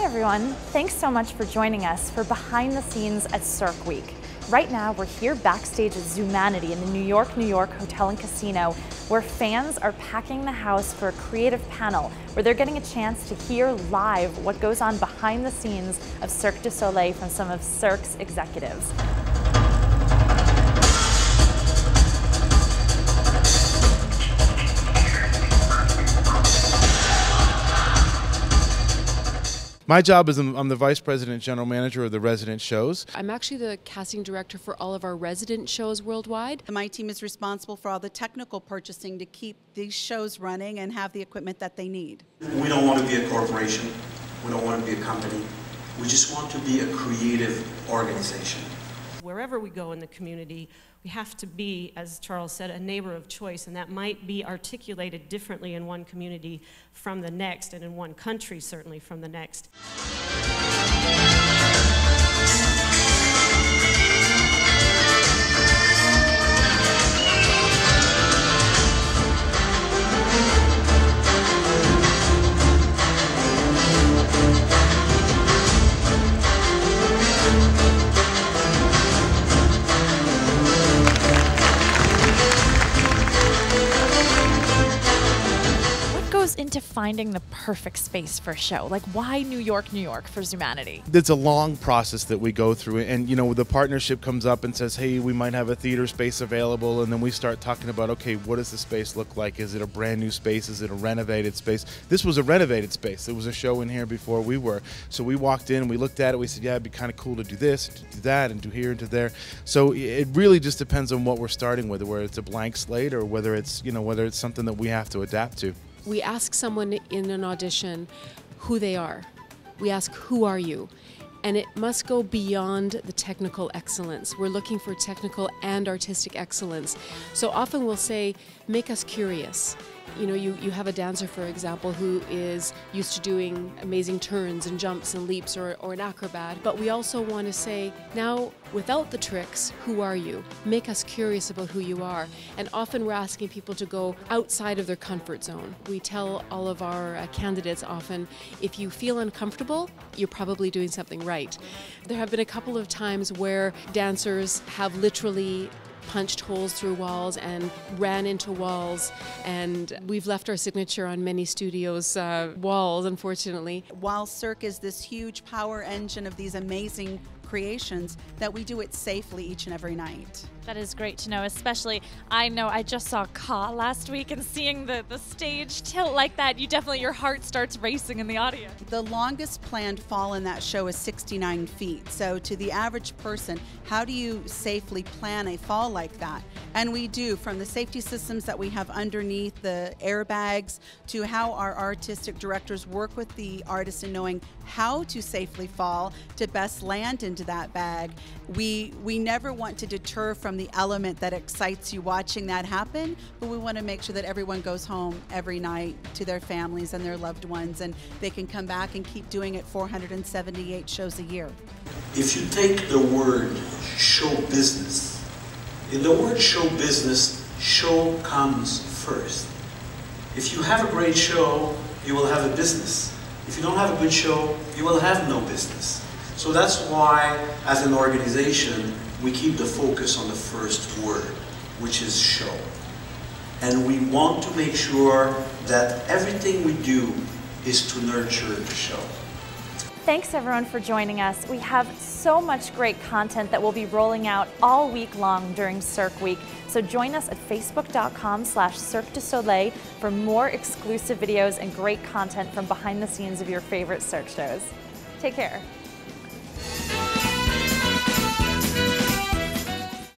everyone, thanks so much for joining us for Behind the Scenes at Cirque Week. Right now we're here backstage at Zumanity in the New York Hotel and Casino, where fans are packing the house for a creative panel where they're getting a chance to hear live what goes on behind the scenes of Cirque du Soleil from some of Cirque's executives. My job is I'm the Vice President General Manager of the resident shows. I'm actually the casting director for all of our resident shows worldwide. My team is responsible for all the technical purchasing to keep these shows running and have the equipment that they need. We don't want to be a corporation. We don't want to be a company. We just want to be a creative organization. Wherever we go in the community, we have to be, as Charles said, a neighbor of choice, and that might be articulated differently in one community from the next, and in one country certainly from the next. Into finding the perfect space for a show? Like, why New York for Zumanity? It's a long process that we go through, and you know, the partnership comes up and says, hey, we might have a theater space available, and then we start talking about, okay, what does the space look like? Is it a brand new space? Is it a renovated space? This was a renovated space. There was a show in here before we were. So we walked in, we looked at it, we said, yeah, it'd be kind of cool to do this, to do that, and do here and do there. So it really just depends on what we're starting with, whether it's a blank slate or whether it's, you know, whether it's something that we have to adapt to. We ask someone in an audition who they are. We ask, who are you? And it must go beyond the technical excellence. We're looking for technical and artistic excellence. So often we'll say, make us curious. You know, you have a dancer, for example, who is used to doing amazing turns and jumps and leaps, or an acrobat. But we also want to say, now, without the tricks, who are you? Make us curious about who you are. And often we're asking people to go outside of their comfort zone. We tell all of our candidates often, if you feel uncomfortable, you're probably doing something right. There have been a couple of times where dancers have literally punched holes through walls and ran into walls, and we've left our signature on many studios' walls, unfortunately. While Cirque is this huge power engine of these amazing creations, that we do it safely each and every night. That is great to know, especially I know I just saw Ka last week, and seeing the stage tilt like that, your heart starts racing in the audience. The longest planned fall in that show is 69 feet. So to the average person, how do you safely plan a fall like that? And we do, from the safety systems that we have underneath the airbags to how our artistic directors work with the artists in knowing how to safely fall to best land into that bag. We never want to deter from the element that excites you watching that happen, but we want to make sure that everyone goes home every night to their families and their loved ones, and they can come back and keep doing it 478 shows a year. If you take the word show business, in the word show business, show comes first. If you have a great show, you will have a business. If you don't have a good show, you will have no business. So that's why, as an organization, we keep the focus on the first word, which is show. And we want to make sure that everything we do is to nurture the show. Thanks everyone for joining us. We have so much great content that we'll be rolling out all week long during Cirque Week. So join us at facebook.com/Cirque du Soleil for more exclusive videos and great content from behind the scenes of your favorite Cirque shows. Take care.